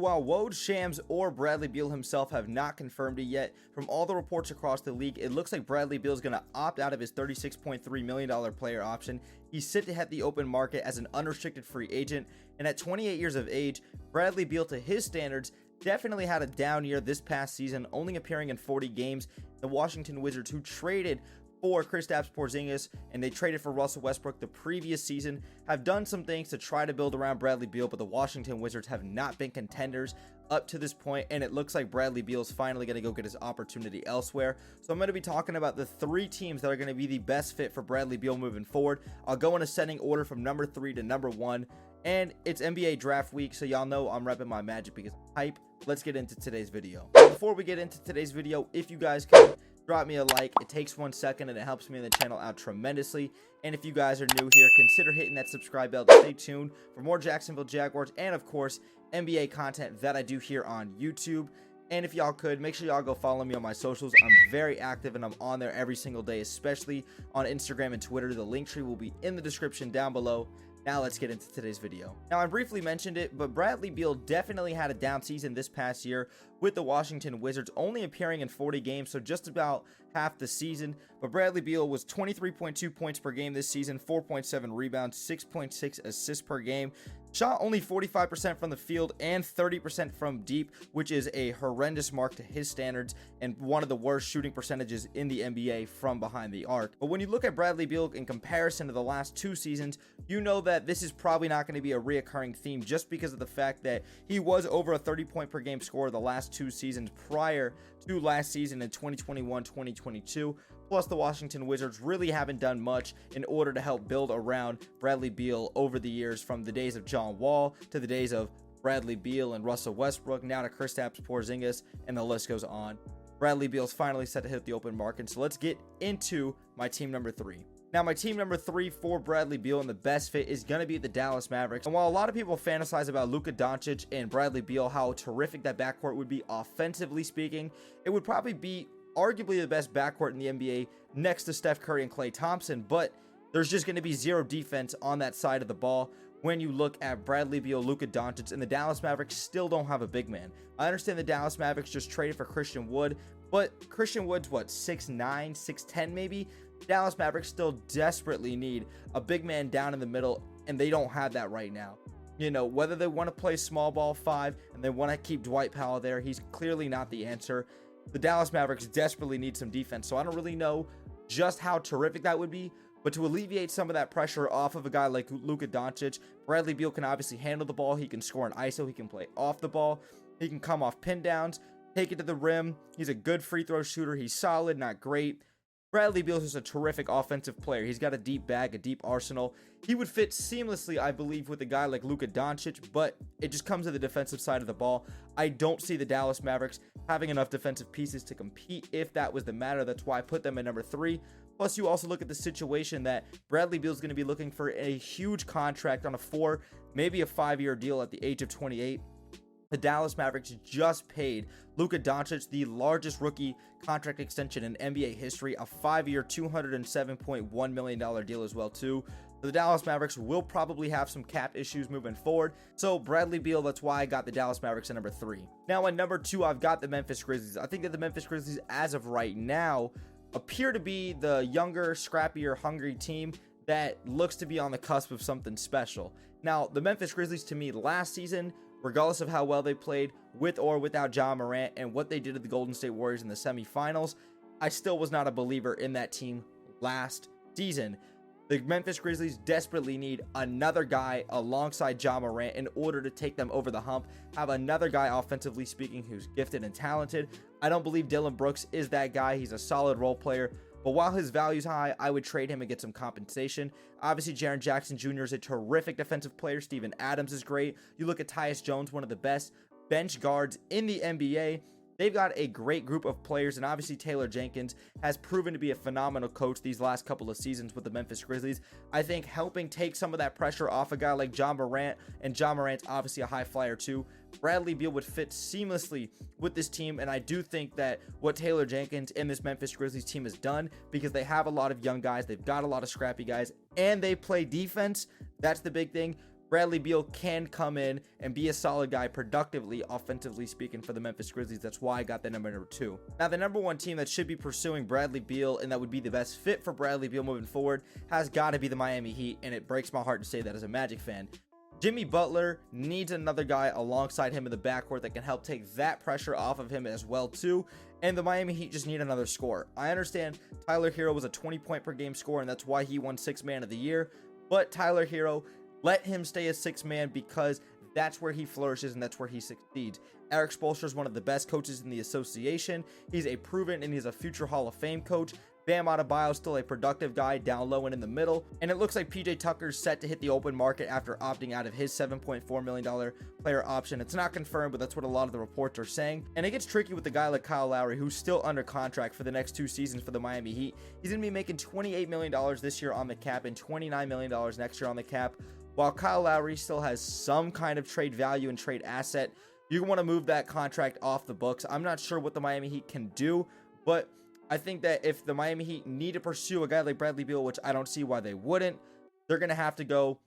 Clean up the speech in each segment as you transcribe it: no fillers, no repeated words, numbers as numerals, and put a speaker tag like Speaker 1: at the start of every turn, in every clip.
Speaker 1: While Woj, Shams, or Bradley Beal himself have not confirmed it yet, from all the reports across the league, it looks like Bradley Beal is going to opt out of his $36.3 million player option. He's set to hit the open market as an unrestricted free agent, and at 28 years of age, Bradley Beal, to his standards, definitely had a down year this past season, only appearing in 40 games. The Washington Wizards, who traded for Kristaps Porzingis and they traded for Russell Westbrook the previous season, have done some things to try to build around Bradley Beal, but the Washington Wizards have not been contenders up to this point, and it looks like Bradley Beal is finally going to go get his opportunity elsewhere. So I'm going to be talking about the 3 teams that are going to be the best fit for Bradley Beal moving forward. I'll go in ascending order from number 3 to number 1, and it's NBA draft week, so y'all know I'm repping my Magic because I'm hype. Let's get into today's video. Before we get into today's video, if you guys could drop me a like. It takes 1 second and it helps me and the channel out tremendously. And if you guys are new here, consider hitting that subscribe bell to stay tuned for more Jacksonville Jaguars and, of course, NBA content that I do here on YouTube. And if y'all could, make sure y'all go follow me on my socials. I'm very active and I'm on there every single day, especially on Instagram and Twitter. The link tree will be in the description down below. Now let's get into today's video. Now, I briefly mentioned it, but Bradley Beal definitely had a down season this past year with the Washington Wizards, only appearing in 40 games, so just about half the season. But Bradley Beal was 23.2 points per game this season, 4.7 rebounds, 6.6 assists per game. Shot only 45% from the field and 30% from deep, which is a horrendous mark to his standards and one of the worst shooting percentages in the NBA from behind the arc. But when you look at Bradley Beal in comparison to the last 2 seasons, you know that this is probably not going to be a reoccurring theme just because of the fact that he was over a 30-point per game scorer the last 2 seasons prior to last season in 2021-2022. Plus, the Washington Wizards really haven't done much in order to help build around Bradley Beal over the years, from the days of John Wall to the days of Bradley Beal and Russell Westbrook, now to Kristaps Porzingis, and the list goes on. Bradley Beal's finally set to hit the open market, so let's get into my team number 3. Now, my team number 3 for Bradley Beal and the best fit is going to be the Dallas Mavericks. And while a lot of people fantasize about Luka Doncic and Bradley Beal, how terrific that backcourt would be offensively speaking, it would probably be arguably the best backcourt in the NBA next to Steph Curry and Klay Thompson, but there's just going to be zero defense on that side of the ball when you look at Bradley Beal, Luka Doncic, and the Dallas Mavericks still don't have a big man. I understand the Dallas Mavericks just traded for Christian Wood, but Christian Wood's what, 6'9", 6'10" maybe? Dallas Mavericks still desperately need a big man down in the middle, and they don't have that right now. You know, whether they want to play small ball 5 and they want to keep Dwight Powell there, he's clearly not the answer. The Dallas Mavericks desperately need some defense, so I don't really know just how terrific that would be, but to alleviate some of that pressure off of a guy like Luka Doncic, Bradley Beal can obviously handle the ball, he can score an ISO, he can play off the ball, he can come off pin downs, take it to the rim, he's a good free throw shooter, he's solid, not great. Bradley Beal is just a terrific offensive player. He's got a deep bag, a deep arsenal. He would fit seamlessly, I believe, with a guy like Luka Doncic, but it just comes to the defensive side of the ball. I don't see the Dallas Mavericks having enough defensive pieces to compete if that was the matter. That's why I put them at number 3. Plus, you also look at the situation that Bradley Beal is going to be looking for a huge contract on a 4, maybe a 5-year deal at the age of 28. The Dallas Mavericks just paid Luka Doncic the largest rookie contract extension in NBA history, a 5-year, $207.1 million deal as well, too. The Dallas Mavericks will probably have some cap issues moving forward. So Bradley Beal, that's why I got the Dallas Mavericks at number 3. Now at number 2, I've got the Memphis Grizzlies. I think that the Memphis Grizzlies, as of right now, appear to be the younger, scrappier, hungry team that looks to be on the cusp of something special. Now, the Memphis Grizzlies, to me, last season, regardless of how well they played with or without Ja Morant and what they did to the Golden State Warriors in the semifinals, I still was not a believer in that team last season. The Memphis Grizzlies desperately need another guy alongside Ja Morant in order to take them over the hump, have another guy offensively speaking who's gifted and talented. I don't believe Dillon Brooks is that guy. He's a solid role player, but while his value's high, I would trade him and get some compensation. Obviously, Jaren Jackson Jr. is a terrific defensive player. Steven Adams is great. You look at Tyus Jones, one of the best bench guards in the NBA. They've got a great group of players, and obviously Taylor Jenkins has proven to be a phenomenal coach these last couple of seasons with the Memphis Grizzlies. I think helping take some of that pressure off a guy like Ja Morant, and Ja Morant's obviously a high flyer too. Bradley Beal would fit seamlessly with this team, and I do think that what Taylor Jenkins and this Memphis Grizzlies team has done, because they have a lot of young guys, they've got a lot of scrappy guys, and they play defense, that's the big thing. Bradley Beal can come in and be a solid guy productively, offensively speaking, for the Memphis Grizzlies. That's why I got that number 2. Now, the number 1 team that should be pursuing Bradley Beal and that would be the best fit for Bradley Beal moving forward has got to be the Miami Heat, and it breaks my heart to say that as a Magic fan. Jimmy Butler needs another guy alongside him in the backcourt that can help take that pressure off of him as well too. And the Miami Heat just need another scorer. I understand Tyler Hero was a 20-point per game scorer, and that's why he won 6th Man of the Year. But Tyler Hero, let him stay as 6th man because that's where he flourishes and that's where he succeeds. Eric Spoelstra is one of the best coaches in the association. He's a proven and he's a future Hall of Fame coach. Bam Adebayo is still a productive guy down low and in the middle. And it looks like PJ Tucker's set to hit the open market after opting out of his $7.4 million player option. It's not confirmed, but that's what a lot of the reports are saying. And it gets tricky with a guy like Kyle Lowry, who's still under contract for the next 2 seasons for the Miami Heat. He's going to be making $28 million this year on the cap and $29 million next year on the cap. While Kyle Lowry still has some kind of trade value and trade asset, you want to move that contract off the books. I'm not sure what the Miami Heat can do, but I think that if the Miami Heat need to pursue a guy like Bradley Beal, which I don't see why they wouldn't, they're going to have to go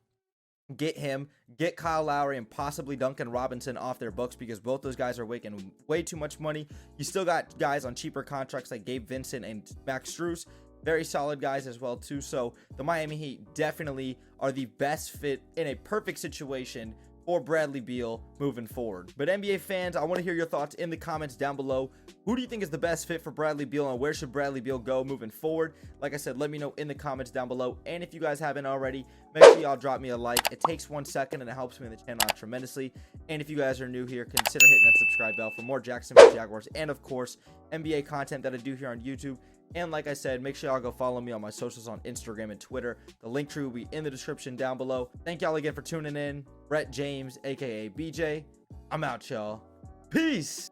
Speaker 1: get him, get Kyle Lowry and possibly Duncan Robinson off their books because both those guys are making way too much money. You still got guys on cheaper contracts like Gabe Vincent and Max Strus. Very solid guys as well too. So the Miami Heat definitely are the best fit in a perfect situation for Bradley Beal moving forward. But NBA fans, I want to hear your thoughts in the comments down below. Who do you think is the best fit for Bradley Beal and where should Bradley Beal go moving forward? Like I said, let me know in the comments down below. And if you guys haven't already, make sure y'all drop me a like. It takes 1 second and it helps me in the channel out tremendously. And if you guys are new here, consider hitting that subscribe bell for more Jacksonville Jaguars and of course NBA content that I do here on YouTube. And like I said, make sure y'all go follow me on my socials on Instagram and Twitter. The link tree will be in the description down below. Thank y'all again for tuning in. Brett James, aka BJ. I'm out, y'all. Peace.